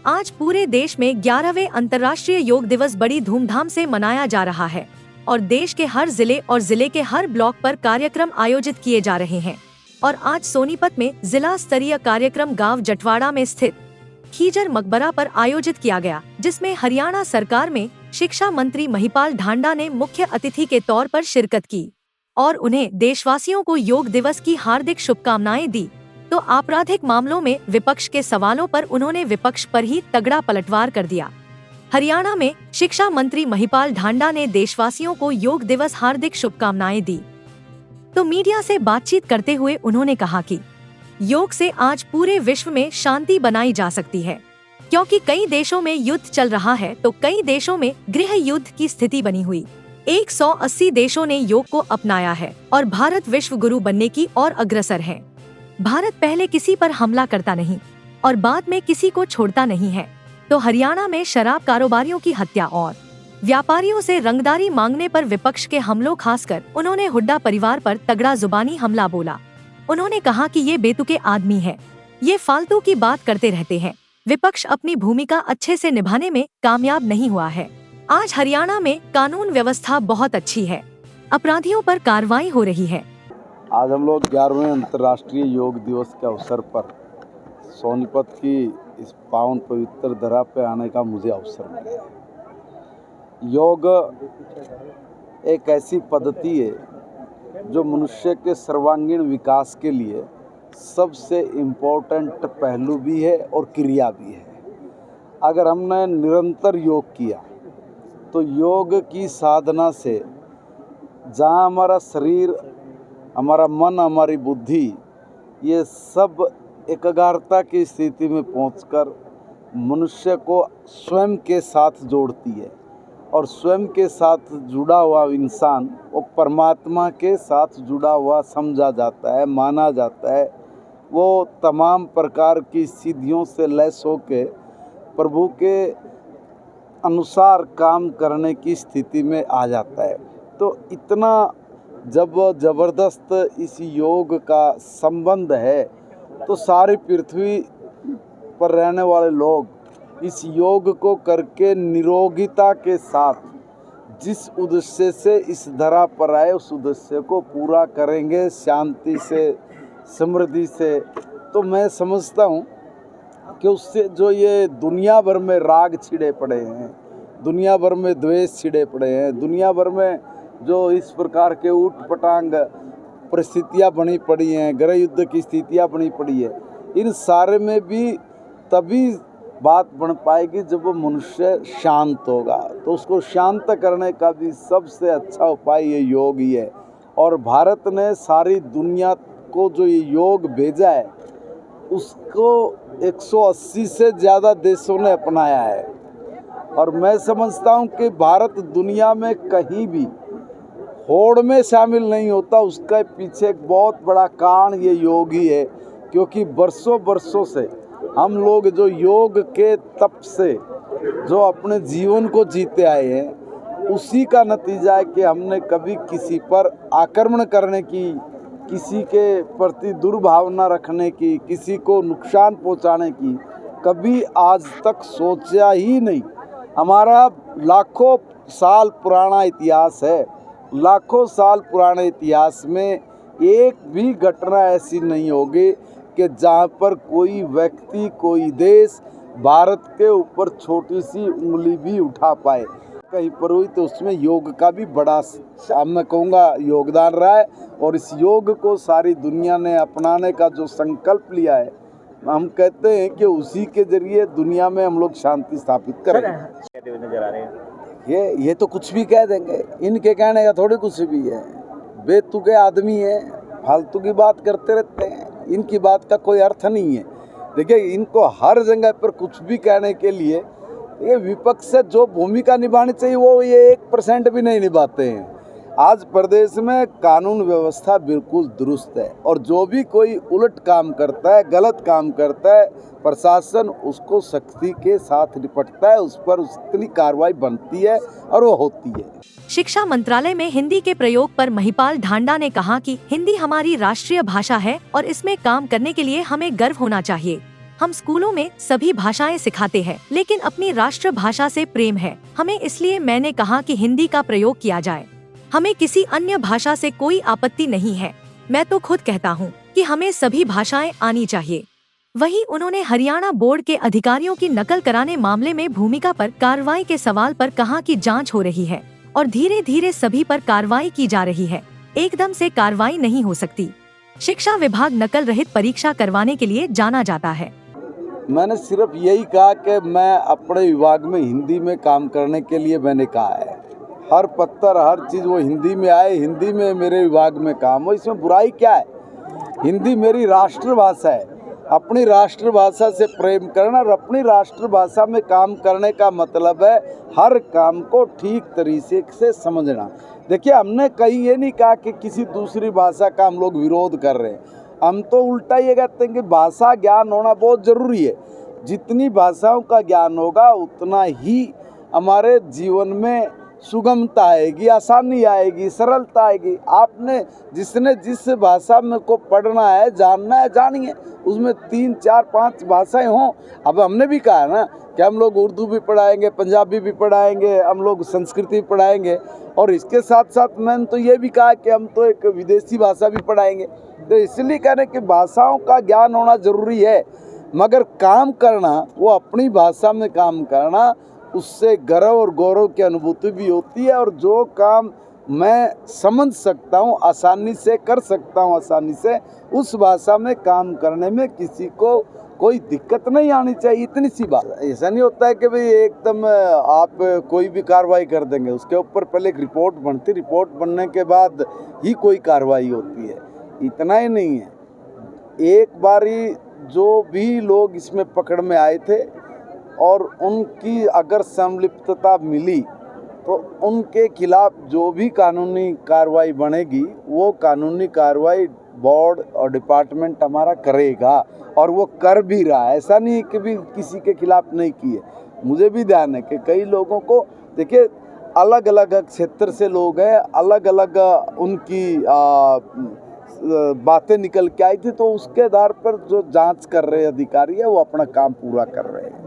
आज पूरे देश में 11वें अंतर्राष्ट्रीय योग दिवस बड़ी धूमधाम से मनाया जा रहा है और देश के हर जिले और जिले के हर ब्लॉक पर कार्यक्रम आयोजित किए जा रहे हैं। और आज सोनीपत में जिला स्तरीय कार्यक्रम गांव जटवाड़ा में स्थित खीजर मकबरा पर आयोजित किया गया, जिसमें हरियाणा सरकार में शिक्षा मंत्री महिपाल ढांडा ने मुख्य अतिथि के तौर पर शिरकत की और उन्हें देशवासियों को योग दिवस की हार्दिक शुभकामनाएं दी। तो आपराधिक मामलों में विपक्ष के सवालों पर उन्होंने विपक्ष पर ही तगड़ा पलटवार कर दिया। हरियाणा में शिक्षा मंत्री महिपाल ढांडा ने देशवासियों को योग दिवस हार्दिक शुभकामनाएं दी। तो मीडिया से बातचीत करते हुए उन्होंने कहा कि योग से आज पूरे विश्व में शांति बनाई जा सकती है, क्योंकि कई देशों में युद्ध चल रहा है तो कई देशों में गृह युद्ध की स्थिति बनी हुई। 180 देशों ने योग को अपनाया है और भारत विश्व गुरु बनने की ओर अग्रसर है। भारत पहले किसी पर हमला करता नहीं और बाद में किसी को छोड़ता नहीं है। तो हरियाणा में शराब कारोबारियों की हत्या और व्यापारियों से रंगदारी मांगने पर विपक्ष के हमलों, खासकर उन्होंने हुड्डा परिवार पर तगड़ा जुबानी हमला बोला। उन्होंने कहा कि ये बेतुके आदमी है, ये फालतू की बात करते रहते हैं। विपक्ष अपनी भूमिका अच्छे से निभाने में कामयाब नहीं हुआ है। आज हरियाणा में कानून व्यवस्था बहुत अच्छी है, अपराधियों पर कार्रवाई हो रही है। आज हम लोग 11वें अंतर्राष्ट्रीय योग दिवस के अवसर पर सोनीपत की इस पावन पवित्र धरा पे आने का मुझे अवसर मिला। योग एक ऐसी पद्धति है जो मनुष्य के सर्वांगीण विकास के लिए सबसे इम्पोर्टेंट पहलू भी है और क्रिया भी है। अगर हमने निरंतर योग किया तो योग की साधना से जहाँ हमारा शरीर, हमारा मन, हमारी बुद्धि, ये सब एकाग्रता की स्थिति में पहुंचकर मनुष्य को स्वयं के साथ जोड़ती है और स्वयं के साथ जुड़ा हुआ इंसान वो परमात्मा के साथ जुड़ा हुआ समझा जाता है, माना जाता है। वो तमाम प्रकार की सिद्धियों से लैस होके प्रभु के अनुसार काम करने की स्थिति में आ जाता है। तो इतना जब ज़बरदस्त इस योग का संबंध है तो सारी पृथ्वी पर रहने वाले लोग इस योग को करके निरोगिता के साथ जिस उद्देश्य से इस धरा पर आए उस उद्देश्य को पूरा करेंगे, शांति से, समृद्धि से। तो मैं समझता हूँ कि उससे जो ये दुनिया भर में राग छिड़े पड़े हैं, दुनिया भर में द्वेष छिड़े पड़े हैं, दुनिया भर में जो इस प्रकार के ऊट पटांग परिस्थितियाँ बनी पड़ी हैं, गृह युद्ध की स्थितियाँ बनी पड़ी है, इन सारे में भी तभी बात बन पाएगी जब वो मनुष्य शांत होगा। तो उसको शांत करने का भी सबसे अच्छा उपाय ये योग ही है। और भारत ने सारी दुनिया को जो ये योग भेजा है उसको 180 से ज़्यादा देशों ने अपनाया है। और मैं समझता हूँ कि भारत दुनिया में कहीं भी होड़ में शामिल नहीं होता, उसका पीछे एक बहुत बड़ा कारण ये योग ही है। क्योंकि बरसों बरसों से हम लोग जो योग के तप से जो अपने जीवन को जीते आए हैं, उसी का नतीजा है कि हमने कभी किसी पर आक्रमण करने की, किसी के प्रति दुर्भावना रखने की, किसी को नुकसान पहुंचाने की कभी आज तक सोचा ही नहीं। हमारा लाखों साल पुराना इतिहास है, लाखों साल पुराने इतिहास में एक भी घटना ऐसी नहीं होगी कि जहाँ पर कोई व्यक्ति, कोई देश भारत के ऊपर छोटी सी उंगली भी उठा पाए। कहीं पर हुई तो उसमें योग का भी बड़ा, मैं कहूँगा, योगदान रहा है। और इस योग को सारी दुनिया ने अपनाने का जो संकल्प लिया है, हम कहते हैं कि उसी के जरिए दुनिया में हम लोग शांति स्थापित करेंगे। नजर आ रहे हैं ये तो कुछ भी कह देंगे, इनके कहने का थोड़ी कुछ भी है। बेतुके आदमी है, फालतू की बात करते रहते हैं, इनकी बात का कोई अर्थ नहीं है। देखिए, इनको हर जगह पर कुछ भी कहने के लिए ये विपक्ष से जो भूमिका निभानी चाहिए वो ये 1% भी नहीं निभाते हैं। आज प्रदेश में कानून व्यवस्था बिल्कुल दुरुस्त है और जो भी कोई उलट काम करता है, गलत काम करता है, प्रशासन उसको सख्ती के साथ निपटता है, उस पर उतनी कार्रवाई बनती है और वो होती है। शिक्षा मंत्रालय में हिंदी के प्रयोग पर महिपाल ढांडा ने कहा कि हिंदी हमारी राष्ट्रीय भाषा है और इसमें काम करने के लिए हमें गर्व होना चाहिए। हम स्कूलों में सभी भाषाएं सिखाते हैं, लेकिन अपनी राष्ट्र भाषा से प्रेम है हमें, इसलिए मैंने कहा कि हिंदी का प्रयोग किया जाए। हमें किसी अन्य भाषा से कोई आपत्ति नहीं है। मैं तो खुद कहता हूँ कि हमें सभी भाषाएं आनी चाहिए। वहीं उन्होंने हरियाणा बोर्ड के अधिकारियों की नकल कराने मामले में भूमिका पर कार्रवाई के सवाल पर कहा कि जांच हो रही है और धीरे धीरे सभी पर कार्रवाई की जा रही है, एकदम से कार्रवाई नहीं हो सकती। शिक्षा विभाग नकल रहित परीक्षा करवाने के लिए जाना जाता है। मैंने सिर्फ यही कहा कि मैं अपने विभाग में हिंदी में काम करने के लिए मैंने कहा है। हर पत्तर हर चीज़ वो हिंदी में आए, हिंदी में मेरे विभाग में काम हो, इसमें बुराई क्या है। हिंदी मेरी राष्ट्रभाषा है। अपनी राष्ट्रभाषा से प्रेम करना और अपनी राष्ट्रभाषा में काम करने का मतलब है हर काम को ठीक तरीके से समझना। देखिए, हमने कहीं ये नहीं कहा कि किसी दूसरी भाषा का हम लोग विरोध कर रहे हैं। हम तो उल्टा ये कहते हैं कि भाषा ज्ञान होना बहुत ज़रूरी है। जितनी भाषाओं का ज्ञान होगा उतना ही हमारे जीवन में सुगमता आएगी, आसानी आएगी, सरलता आएगी। आपने जिसने जिस भाषा में को पढ़ना है, जानना है, जानिए। उसमें 3, 4, 5 भाषाएं हों। अब हमने भी कहा ना कि हम लोग उर्दू भी पढ़ाएंगे, पंजाबी भी पढ़ाएंगे, हम लोग संस्कृत भी पढ़ाएंगे, और इसके साथ साथ मैंने तो ये भी कहा कि हम तो एक विदेशी भाषा भी पढ़ाएंगे। तो इसलिए कह रहे हैं कि भाषाओं का ज्ञान होना ज़रूरी है, मगर काम करना, वो अपनी भाषा में काम करना, उससे गर्व और गौरव की अनुभूति भी होती है। और जो काम मैं समझ सकता हूँ, आसानी से कर सकता हूँ, आसानी से उस भाषा में काम करने में किसी को कोई दिक्कत नहीं आनी चाहिए। इतनी सी बात। ऐसा नहीं होता है कि भाई एकदम आप कोई भी कार्रवाई कर देंगे। उसके ऊपर पहले एक रिपोर्ट बनती, रिपोर्ट बनने के बाद ही कोई कार्रवाई होती है। इतना ही नहीं है, एक बारी जो भी लोग इसमें पकड़ में आए थे और उनकी अगर संलिप्तता मिली तो उनके खिलाफ जो भी कानूनी कार्रवाई बनेगी, वो कानूनी कार्रवाई बोर्ड और डिपार्टमेंट हमारा करेगा, और वो कर भी रहा है। ऐसा नहीं है कि भी किसी के खिलाफ नहीं की है। मुझे भी ध्यान है कि कई लोगों को, देखिए, अलग अलग क्षेत्र से लोग हैं, अलग अलग उनकी बातें निकल के आई थी, तो उसके आधार पर जो जांच कर रहे अधिकारी है वो अपना काम पूरा कर रहे हैं।